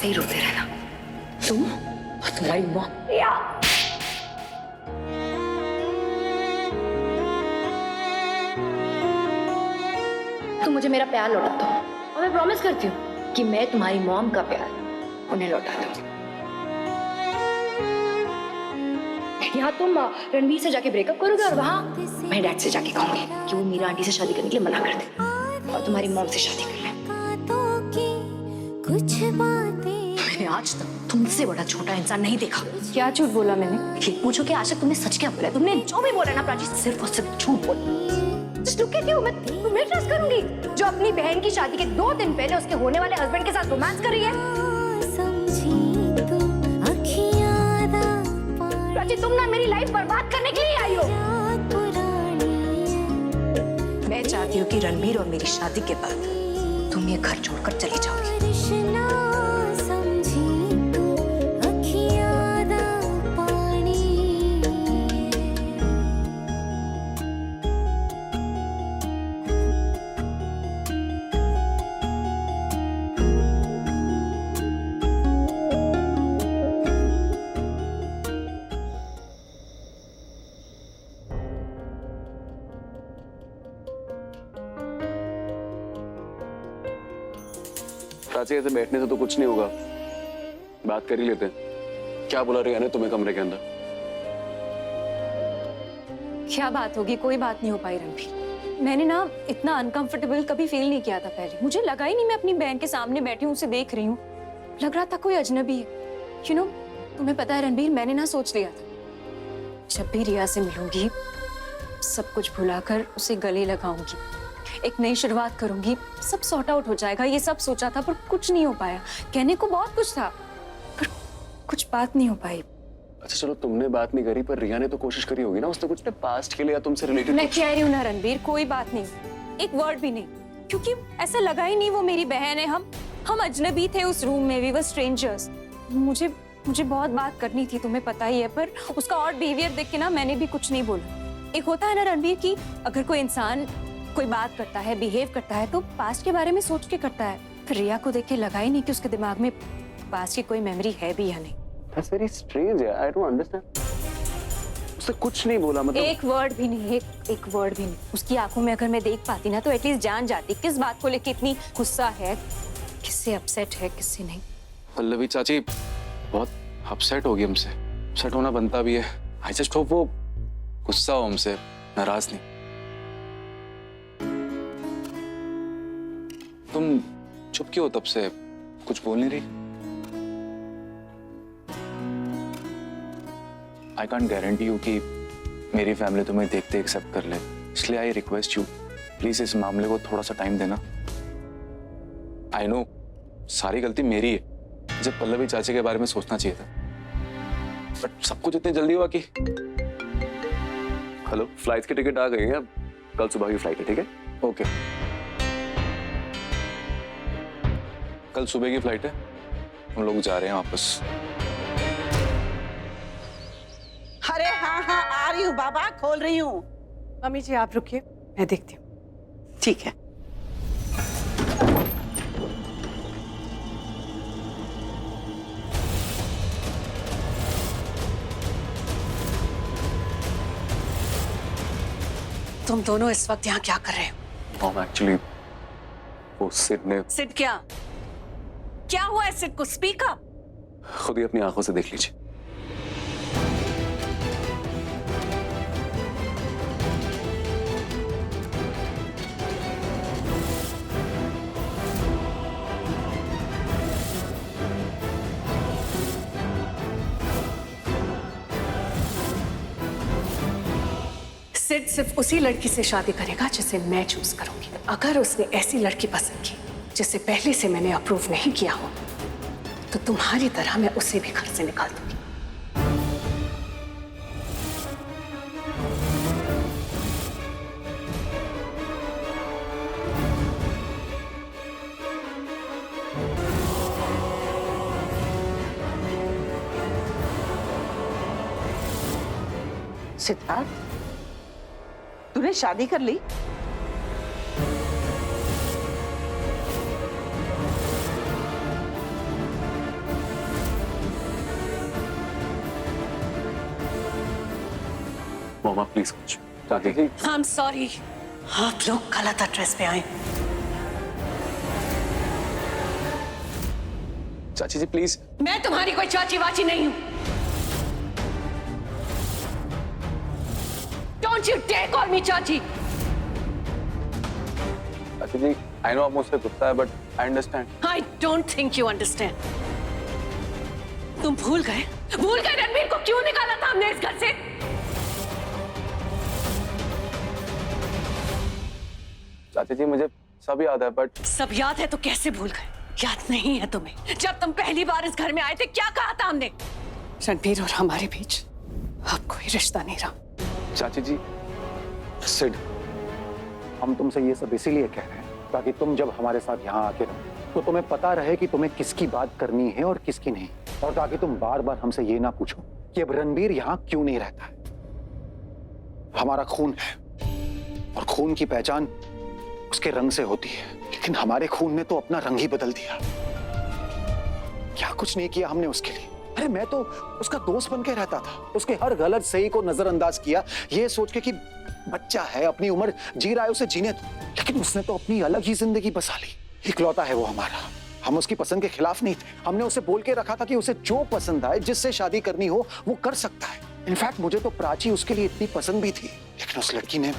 ऐसे ही रोते रहना, तुम और तुम्हारी मॉम। तुम मुझे मेरा प्यार लौटा दो और मैं प्रॉमिस करती हूँ कि मैं तुम्हारी मॉम का प्यार उन्हें लौटा दूंगी। यहाँ तुम रणवीर से जाके ब्रेकअप करोगे और वहाँ मैं डैड से जाके कहूंगी कि वो मीरा आंटी से शादी करने के लिए मना कर दे और तुम्हारी मॉम से शादी कर ले। मैंने आज तक तुमसे बड़ा छोटा इंसान नहीं देखा। क्या झूठ बोला मैंने? ये पूछो कि आज तक तुमने सच क्या बोला? तुमने जो भी बोला ना प्राची, सिर्फ और सिर्फ झूठ बोला। Just look at you, मैं तुम्हें ट्रस्ट करूंगी जो अपनी बहन की शादी के 2 दिन पहले उसके होने वाले हस्बैंड के साथ रोमांस कर रही है। प्राची, तुम ना मेरी लाइफ बर्बाद करने के लिए आई हो। मैं चाहती हूँ कि रणबीर और मेरी शादी के बाद तुम ये घर छोड़कर चली जाओगी। प्राची, ऐसे बैठने से तो कुछ नहीं होगा, बात कर ही लेते हैं। क्या बोला रिया ने तुम्हें कमरे के अंदर? क्या बात होगी? कोई बात नहीं हो पाई रणबीर। मैंने ना इतना अनकंफर्टेबल कभी फील नहीं किया था पहले। मुझे लगा ही नहीं मैं अपनी बहन के सामने बैठी हूँ, उसे देख रही हूँ। लग रहा था कोई अजनबी है। यू नो, तुम्हें पता है रणबीर, मैंने ना सोच लिया था जब भी रिया से मिलूंगी सब कुछ भुलाकर उसे गले लगाऊंगी, एक नई शुरुआत करूंगी, सब सॉर्ट आउट हो जाएगा। ये सब सोचा था पर कुछ नहीं हो पाया। कहने को बहुत कुछ था पर कुछ बात नहीं हो पाई। अच्छा चलो, तुमने बात नहीं करी पर रिया ने तो कोशिश करी होगी ना। उसने कुछ पास्ट के लिए या तुमसे रिलेटेड? मैं कह रही हूँ ना रणबीर, कोई बात नहीं, एक वर्ड भी नहीं, क्योंकि ऐसा लगा ही नहीं वो मेरी बहन है। हम अजनबी थे उस रूम में, वी वर स्ट्रेंजर्स। मुझे बहुत बात करनी थी, तुम्हें पता ही है, पर उसका और बिहेवियर देख के ना मैंने भी कुछ नहीं बोला। एक होता है ना रणबीर की अगर कोई इंसान कोई बात करता है, बिहेव करता है तो पास्ट के बारे में सोच के करता है। फिर रिया को देख के लगा ही नहीं कि उसके दिमाग में पास्ट की कोई मेमोरी है भी या नहीं। That's very strange, I don't understand. उसने कुछ नहीं बोला, मतलब एक वर्ड भी नहीं, एक वर्ड भी नहीं। उसकी आंखों में अगर मैं देख पाती ना तो एटलीस्ट जान जाती किस बात को लेके इतनी गुस्सा है, किससे अपसेट है, किससे नहीं। पल्लवी चाची बहुत अपसेट होगी हमसे। अपसेट होना बनता भी है। आई जस्ट होप वो गुस्सा हो हमसे, नाराज नहीं। तुम चुप क्यों हो तब से? कुछ बोल नहीं रही? आई कांट गारंटी यू कि मेरी फैमिली तुम्हें देखते एक्सेप्ट कर ले, इसलिए आई रिक्वेस्ट यू प्लीज इस मामले को थोड़ा सा टाइम देना। आई नो सारी गलती मेरी है, मुझे पल्लवी चाची के बारे में सोचना चाहिए था, बट सब कुछ इतनी जल्दी हुआ कि। हेलो, फ्लाइट की टिकट आ गई है, कल सुबह की फ्लाइट है, ठीक है? ओके, कल सुबह की फ्लाइट है, हम लोग जा रहे हैं वापस। अरे हाँ हाँ, आ रही हूँ बाबा, खोल रही हूँ। मम्मी जी आप रुकिए, मैं देखती हूँ। ठीक है। तुम दोनों इस वक्त यहाँ क्या कर रहे हो? मॉम एक्चुअली वो सिड ने। सिड क्या? क्या हुआ है सिड को? Speak up. खुद ही अपनी आंखों से देख लीजिए। सिड सिर्फ उसी लड़की से शादी करेगा जिसे मैं चूज करूंगी। अगर उसने ऐसी लड़की पसंद की जिसे पहले से मैंने अप्रूव नहीं किया हो तो तुम्हारी तरह मैं उसे भी घर से निकाल दूंगी। सिद्धार्थ, तूने शादी कर ली? मामा प्लीज कुछ। चाची जी आई एम सॉरी, आप लोग गलत एड्रेस पे आए। चाची जी प्लीज। मैं तुम्हारी कोई चाची वाची नहीं हूं। Don't you dare call me chachi. चाची जी आई नो आप मुझसे गुस्सा है but I understand. I don't think you understand. तुम भूल गए रणबीर को क्यों निकाला था हमने इस घर से? चाची जी मुझे सब याद है बट सब याद है तो कैसे भूल गए? याद नहीं है तुम्हें जब तुम पहली बार इस घर में आए थे क्या कहा था हमने? रणबीर और हमारे बीच अब कोई रिश्ता नहीं रहा। चाची जी सिड, हम तुमसे ये सब इसीलिए कह रहे हैं ताकि तुम जब हमारे साथ यहाँ आके रहो तो तुम्हें पता रहे कि तुम्हें किसकी बात करनी है और किसकी नहीं, और ताकि तुम बार बार हमसे ये ना पूछो कि अब रणबीर यहाँ क्यों नहीं रहता है। हमारा खून है और खून की पहचान उसके रंग से होती है, लेकिन हमारे खून ने तो अपना रंग ही बदल दिया। क्या कुछ नहीं किया हमने उसके लिए। अरे मैं तो उसका दोस्त बन के रहता था, उसके हर गलत सही को नजरअंदाज किया ये सोच के कि बच्चा है, अपनी उम्र जी रहा है, उसे जीने दो। लेकिन उसने तो अपनी अलग ही जिंदगी बसा ली। इकलौता है वो हमारा, हम उसकी पसंद के खिलाफ नहीं थे। हमने उसे बोल के रखा था कि उसे जो पसंद आए, जिससे शादी करनी हो वो कर सकता है। इनफैक्ट मुझे तो प्राची उसके लिए इतनी पसंद भी थी, लेकिन उस लड़की ने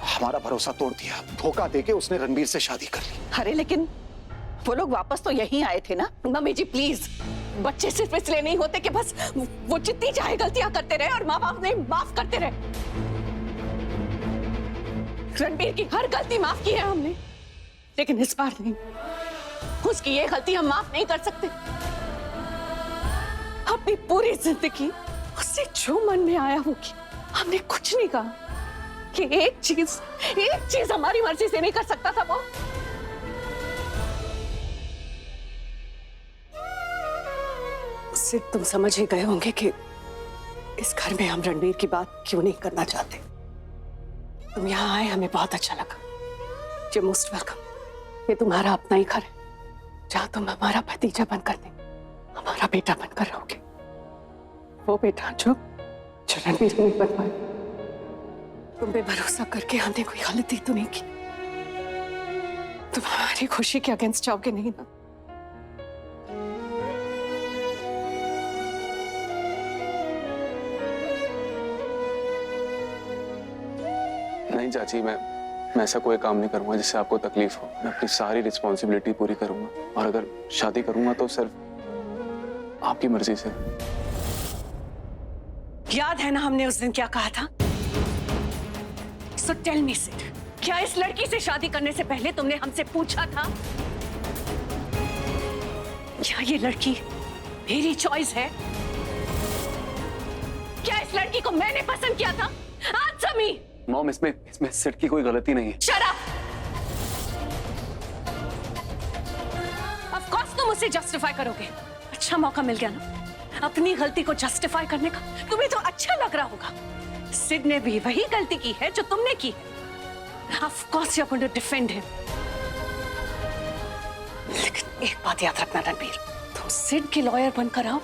हमारा भरोसा तोड़ दिया। धोखा देके उसने रणबीर से शादी कर ली। अरे लेकिन वो लोग वापस तो यहीं आए थे ना। मम्मी जी प्लीज, बच्चे सिर्फ इसलिए नहीं होते कि बस वो जितनी चाहे गलतियां करते रहे और माँ बाप ने माफ करते रहे। रणबीर की हर गलती माफ की है हमने, लेकिन इस बार नहीं। उसकी ये गलती हम माफ नहीं कर सकते। अपनी पूरी जिंदगी उससे जो मन में आया वो किया। हमने कुछ नहीं कहा कि एक चीज हमारी मर्जी से नहीं कर सकता था वो। सिर्फ तुम समझ ही गए होंगे कि इस घर में हम रणबीर की बात क्यों नहीं करना चाहते। तुम यहाँ आए हमें बहुत अच्छा लगा। You most welcome. ये तुम्हारा अपना ही घर है जहाँ तुम हमारा भतीजा बनकर नहीं, हमारा बेटा बनकर रहोगे। वो बेटा जो रणबीर नहीं बन पाए। तुम पे भरोसा करके हमने कोई गलती तो नहीं की। तुम हमारी खुशी के अगेंस्ट जाओगे नहीं ना? नहीं चाची, मैं ऐसा कोई काम नहीं करूंगा जिससे आपको तकलीफ हो। मैं अपनी सारी रिस्पॉन्सिबिलिटी पूरी करूंगा, और अगर शादी करूंगा तो सिर्फ आपकी मर्जी से। याद है ना हमने उस दिन क्या कहा था? सो टेल मी सिड, क्या इस लड़की से शादी करने से पहले तुमने हमसे पूछा था क्या ये लड़की मेरी चॉइस है? क्या इस लड़की को मैंने पसंद किया था? Answer me. मॉम, इसमें सिड की कोई गलती नहीं है। Shut up. ऑफ कोर्स तुम उसे जस्टिफाई करोगे। अच्छा मौका मिल गया ना अपनी गलती को जस्टिफाई करने का। तुम्हें तो अच्छा लग रहा होगा। सिड ने भी वही गलती की है जो तुमने की है। Of course you are going to defend him. लेकिन एक बात याद रखना रणबीर, तुम सिड के लॉयर बनकर आओ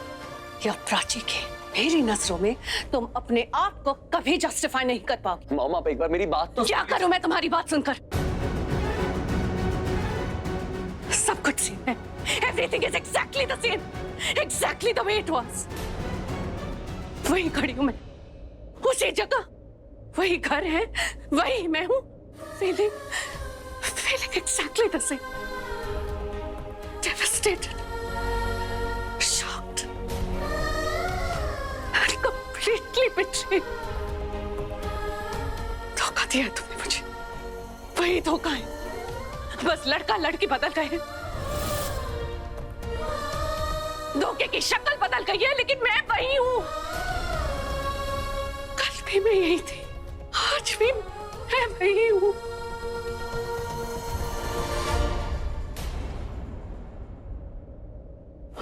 या प्राची के, मेरी नजरों में तुम अपने आप को कभी जस्टिफाई नहीं कर पाओगे। मॉम, आप एक बार मेरी बात तो। क्या करूं मैं तुम्हारी बात सुनकर? सब कुछ सेम है। Everything is exactly the same, exactly the way it was. वही खड़ी हूं मैं, उसी जगह, वही घर है, वही मैं हूं, feeling exactly the same. Devastated, shocked, and completely betrayed. धोखा दिया तुमने मुझे, वही धोखा है। बस लड़का लड़की बदल गए हैं, धोखे की शक्ल बदल गई है, लेकिन मैं वही हूं। कल भी मैं यही थी, आज भी मैं वही हूं।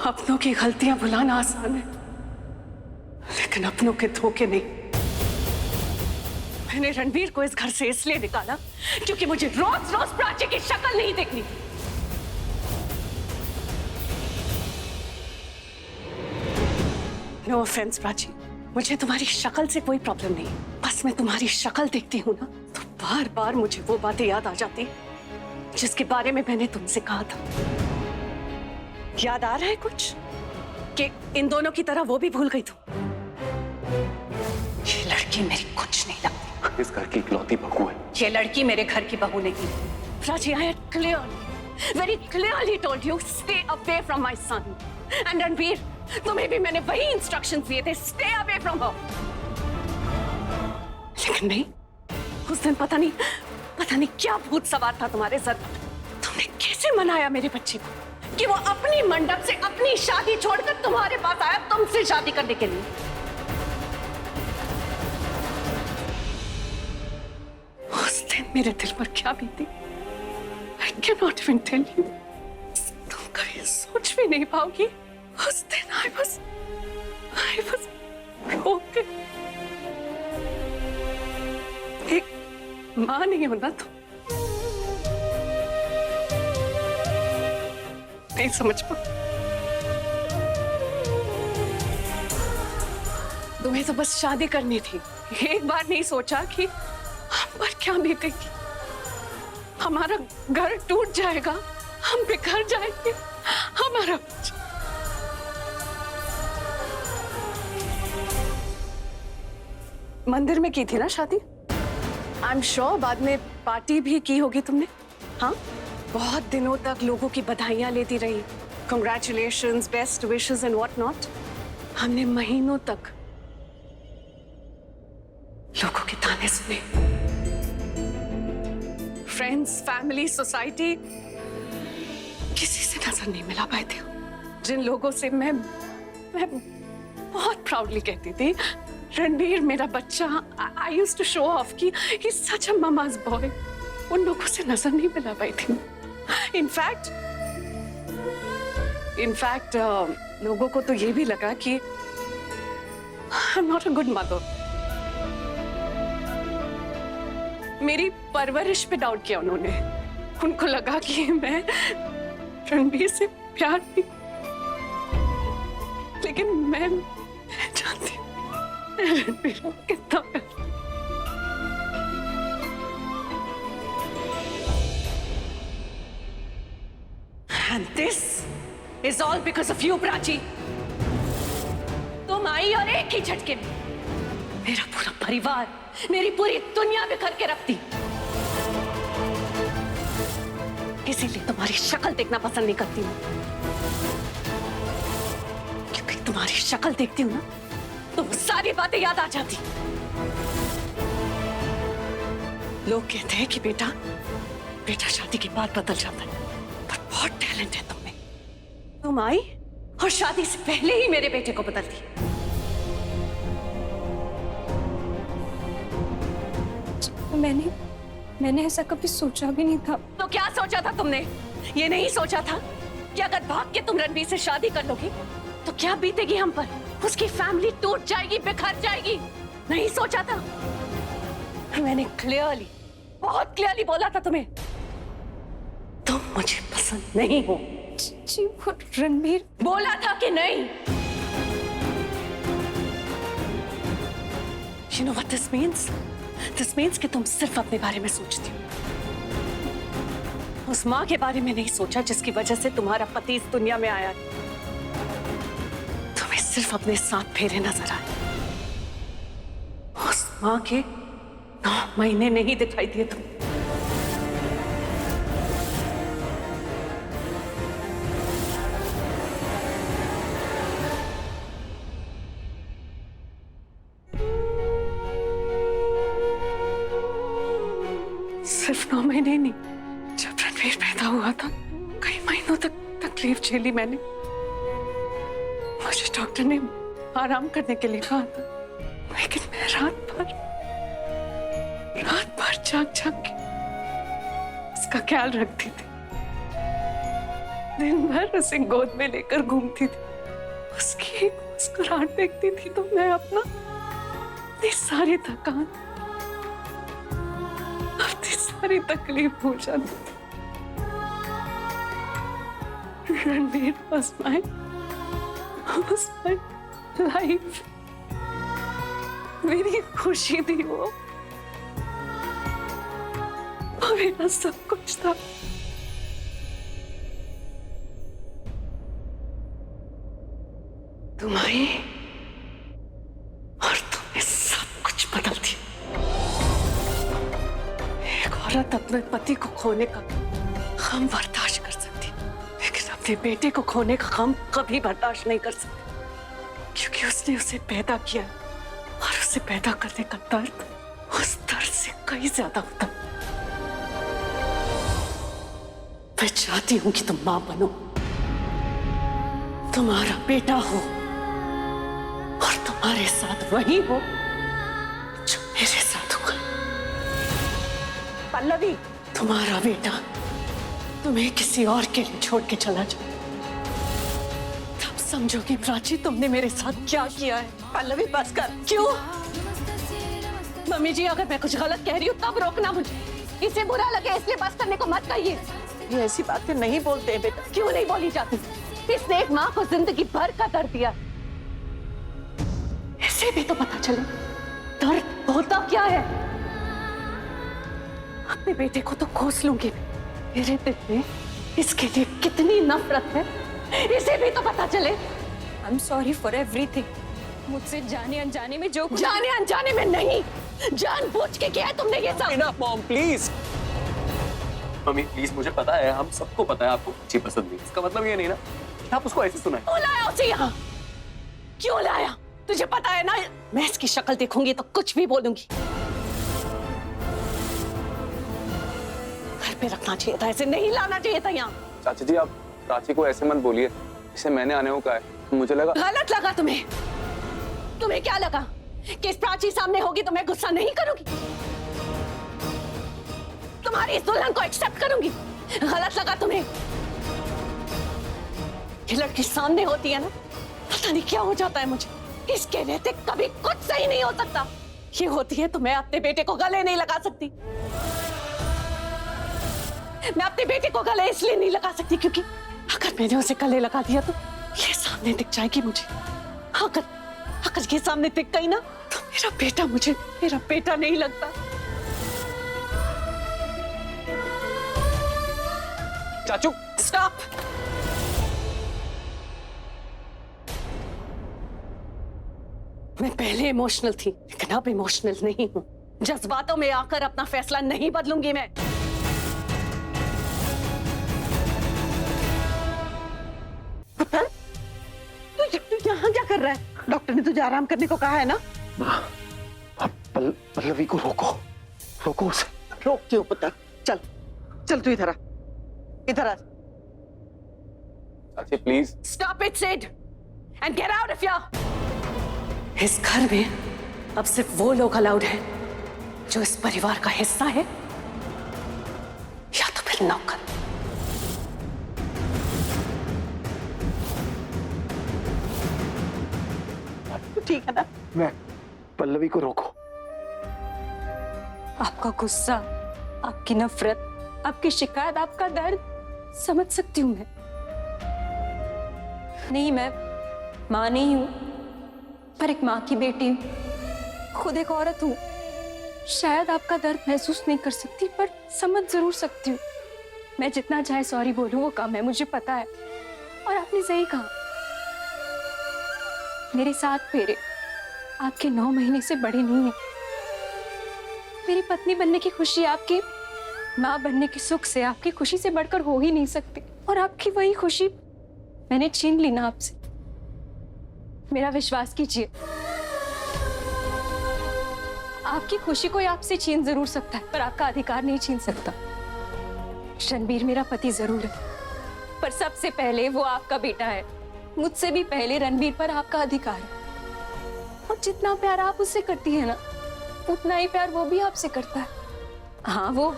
अपनों की गलतियां भुलाना आसान है, लेकिन अपनों के धोखे नहीं। मैंने रणबीर को इस घर से इसलिए निकाला क्योंकि मुझे रोज रोज प्राची की शक्ल नहीं देखनी। नो ऑफेंस प्राची, मुझे तुम्हारी शक्ल से कोई प्रॉब्लम नहीं, बस मैं तुम्हारी शक्ल देखती हूँ ना तो बार बार मुझे वो बातें याद आ जाती हैं जिसके बारे में मैंने तुमसे कहा था। याद आ रहा है कुछ कि इन दोनों की तरह वो भी भूल गई तुम? ये लड़की मेरी कुछ नहीं लगती। इस घर की इकलौती बहू है। ये लड़की मेरे घर की बहू नहीं। राजी, I had very clearly told you stay away from my son. And Ranveer, तुम्हें भी मैंने वही इंस्ट्रक्शंस दिए थे, stay away from her. लेकिन नहीं, उस दिन पता नहीं क्या भूत सवार था तुम्हारे सर पर। तुमने कैसे मनाया मेरे बच्चे को कि वो अपनी मंडप से अपनी शादी छोड़कर तुम्हारे पास आया तुमसे शादी करने के लिए। उस दिन मेरे दिल पर क्या बीती, I cannot even tell you. तुम कभी सोच भी नहीं पाओगी। उस दिन I was broken. एक माँ नहीं हो ना तुम, नहीं समझ पाओ। तुम्हें तो बस शादी करनी थी, एक बार नहीं सोचा कि हम पर क्या बीतेगी। हमारा घर टूट जाएगा, हम बिखर जाएंगे, हमारा मंदिर में की थी ना शादी। आई एम श्योर बाद में पार्टी भी की होगी तुमने। हाँ, बहुत दिनों तक लोगों की बधाइयां लेती रही, congratulations, best wishes and what not. हमने महीनों तक लोगों के ताने सुने। फ्रेंड्स, फैमिली, सोसाइटी, किसी से नजर नहीं मिला पाए थे। जिन लोगों से मैं बहुत प्राउडली कहती थी रणवीर मेरा बच्चा, I used to show off कि he is such a mama's boy, उन लोगों से नजर नहीं मिला पाई थी। इनफैक्ट लोगों को तो ये भी लगा कि I am not a good mother. मेरी परवरिश पे डाउट किया उन्होंने। उनको लगा कि मैं रणवीर से प्यार नहीं, लेकिन मैं जानती हूँ रणवीर को कितना प्यार। And this is all because of you, Prachi. तुम आई और एक ही झटके में मेरा पूरा परिवार, मेरी पूरी दुनिया बिखर के रख दी। इसीलिए तुम्हारी शक्ल देखना पसंद नहीं करती हूँ, क्योंकि तुम्हारी शक्ल देखती हूँ ना तो वो सारी बातें याद आ जाती। लोग कहते हैं कि बेटा शादी के बाद बदल जाता है, पर बहुत टैलेंट है तुम में। तुम आई और शादी से पहले ही मेरे बेटे को बदल दी। मैंने ऐसा कभी सोचा भी नहीं था। तो क्या सोचा था तुमने? ये नहीं सोचा था कि अगर भाग के तुम रणवीर से शादी कर लोगी तो क्या बीतेगी हम पर? उसकी फैमिली टूट जाएगी, बिखर जाएगी। नहीं सोचा था? मैंने बहुत क्लियरली बोला था तुम्हें, तुम मुझे पसंद नहीं हो। जी वो रणवीर, बोला था कि नहीं? You know what this means? This means कि तुम सिर्फ अपने बारे में सोचती हो, उस माँ के बारे में नहीं सोचा जिसकी वजह से तुम्हारा पति इस दुनिया में आया। तुम्हें सिर्फ अपने 7 फेरे नजर आए, उस माँ के 9 महीने नहीं दिखाई दिए तुम। सिर्फ 9 महीने नहीं, जब रणवीर पैदा हुआ था कई महीनों तक तकलीफ झेली मैंने। मुझे डॉक्टर ने आराम करने के लिए कहा था, लेकिन मैं रात भर जाग के उसका ख्याल रखती थी। दिन भर उसे गोद में लेकर घूमती थी, उसकी एक मुस्कुराहट देखती थी तो मैं अपनी सारी थकान, अपनी सारी तकलीफ भूल जाती थी। Ranveer was my life. मेरी खुशी थी वो मेरा सब कुछ था। तुम आई और तुमने सब कुछ बदल दिया। एक औरत अपने पति को खोने का गम बर्दाश्त कर सकती, लेकिन अपने बेटे को खोने का गम कभी बर्दाश्त नहीं कर सकती, क्योंकि उसने उसे पैदा किया और उसे पैदा करने का दर्द उस दर्द से कहीं ज्यादा होता। मैं चाहती हूं कि तुम मां बनो, तुम्हारा बेटा हो और तुम्हारे साथ वही हो जो मेरे साथ हुआ। पल्लवी, तुम्हारा बेटा तुम्हें किसी और के लिए छोड़ के चला जाए तब समझोगी प्राची तुमने मेरे साथ क्या किया है। पल्लवी बस कर। क्यों? मम्मी जी, अगर मैं कुछ गलत कह रही हूँ तब रोकना मुझे। इसे बुरा लगे इसलिए बस करने को मत कहिए। ये ऐसी बातें नहीं बोलते हैं बेटा। क्यों नहीं बोली जाती? इसने एक माँ को जिंदगी भर का दर्द दिया, इसे भी तो पता चले दर्द होता क्या है। अपने बेटे को तो खोस लूंगी, मेरे दिल में इसके लिए कितनी नफरत है इसे भी तो पता चले। I am sorry for everything. मुझसे जाने अनजाने में जो जाने अनजाने में नहीं, जानबूझ के किया है तुमने ये सब। Enough mom, please. Mummy please, मुझे पता है, हम सबको पता है आपको अच्छी पसंद नहीं। इसका मतलब ये नहीं ना आप उसको ऐसे सुनाए। क्यों लाया उसे यहाँ? क्यों लाया? तुझे पता है ना मैं इसकी शक्ल देखूंगी तो कुछ भी बोलूंगी। घर पे रखना चाहिए था, ऐसे नहीं लाना चाहिए था यहाँ। चाची जी, आप प्राची को ऐसे मत बोलिए, इसे मैंने आने को कहा है। मुझे लगा गलत लगा तुम्हें। तुम्हें क्या लगा कि इस प्राची सामने होगी तो मैं गुस्सा नहीं करूंगी, तुम्हारी इस दुल्हन को एक्सेप्ट करूंगी? गलत लगा तुम्हें। ये लड़की सामने होती है ना, पता नहीं क्या हो जाता है मुझे। इसके रहते कभी कुछ सही नहीं हो सकता। ये होती है तो मैं अपने बेटे को गले नहीं लगा सकती। मैं अपने बेटे को गले इसलिए नहीं लगा सकती क्योंकि अगर मैंने उसे गले लगा दिया तो ये सामने दिख जाएगी मुझे। अगर ये सामने दिख गई ना तो मेरा बेटा मुझे मेरा बेटा नहीं लगता। चाचू स्टॉप। मैं पहले इमोशनल थी लेकिन अब इमोशनल नहीं हूं। जज्बातों में आकर अपना फैसला नहीं बदलूंगी मैं। तू यहाँ क्या कर रहा है? डॉक्टर ने तुझे आराम करने को कहा है ना? पल्लवी को रोको, रोको उसे। रोक क्यों पुत्र? चल चल तू इधर आ, इधर आ। चाची please. Stop it, Sid, and get out of here. इस घर में अब सिर्फ वो लोग अलाउड हैं जो इस परिवार का हिस्सा है या तो फिर नौकर। ठीक है ना? मैं पल्लवी को रोको। आपका गुस्सा, आपकी नफरत, आपकी शिकायत, आपका दर्द समझ सकती हूँ मैं। नहीं, मैं माँ नहीं हूं, पर एक माँ की बेटी हूं, खुद एक औरत हूं। शायद आपका दर्द महसूस नहीं कर सकती पर समझ जरूर सकती हूँ। मैं जितना चाहे सॉरी बोलूं वो कम है, मुझे पता है। और आपने सही कहा, मेरे 7 फेरे आपके 9 महीने से बड़े नहीं है। मेरी पत्नी बनने की खुशी आपकी माँ बनने के सुख से, आपकी खुशी से बढ़कर हो ही नहीं सकती। और आपकी वही खुशी मैंने छीन ली ना आपसे। मेरा विश्वास कीजिए, आपकी खुशी कोई आपसे छीन जरूर सकता है पर आपका अधिकार नहीं छीन सकता। रणबीर मेरा पति जरूर है, पर सबसे पहले वो आपका बेटा है। मुझसे भी पहले रणबीर पर आपका अधिकार है। और जितना प्यार आप उससे करती है ना, उतना ही प्यार वो भी आपसे करता है। हाँ, वो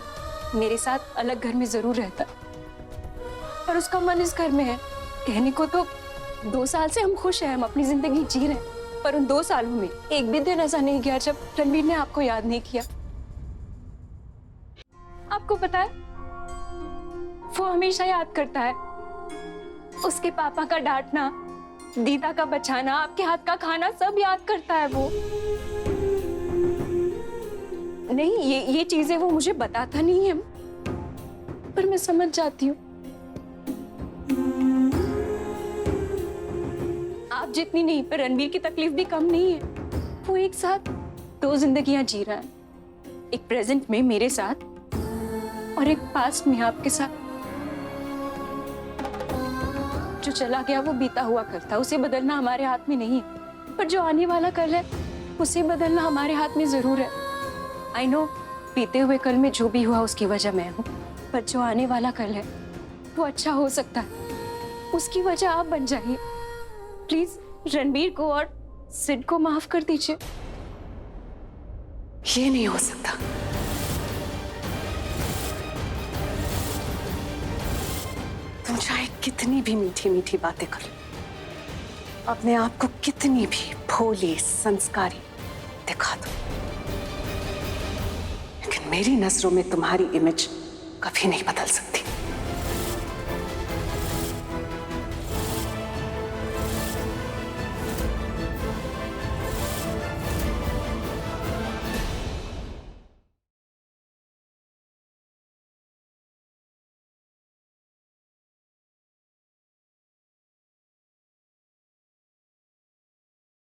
मेरे साथ अलग घर में जरूर रहता है, पर उसका मन इस घर में है। कहने को तो 2 साल से हम खुश हैं, हम अपनी जिंदगी जी रहे हैं, पर उन 2 सालों में एक भी दिन ऐसा नहीं गया जब रणबीर ने आपको याद नहीं किया। आपको पता है, वो हमेशा याद करता है उसके पापा का डांटना, दीदा का बचाना, आपके हाथ का खाना, सब याद करता है वो। नहीं, ये चीजें वो मुझे बताता नहीं है, पर मैं समझ जाती हूँ। आप जितनी नहीं, पर रणबीर की तकलीफ भी कम नहीं है। वो एक साथ 2 जिंदगियां जी रहा है, एक प्रेजेंट में मेरे साथ और एक पास्ट में आपके साथ। जो चला गया वो बीता हुआ कल था, उसे बदलना हमारे हाथ में नहीं है, पर जो आने वाला कल है उसे बदलना हमारे हाथ में जरूर है। आई नो, बीते हुए कल में जो भी हुआ उसकी वजह मैं हूँ, पर जो आने वाला कल है वो अच्छा हो सकता है, उसकी वजह आप बन जाइए। प्लीज रणबीर को और सिड को माफ कर दीजिए। ये नहीं हो सकता। तुम चाहे कितनी भी मीठी मीठी बातें करो, अपने आप को कितनी भी भोली संस्कारी दिखा दो, लेकिन मेरी नजरों में तुम्हारी इमेज कभी नहीं बदल सकती।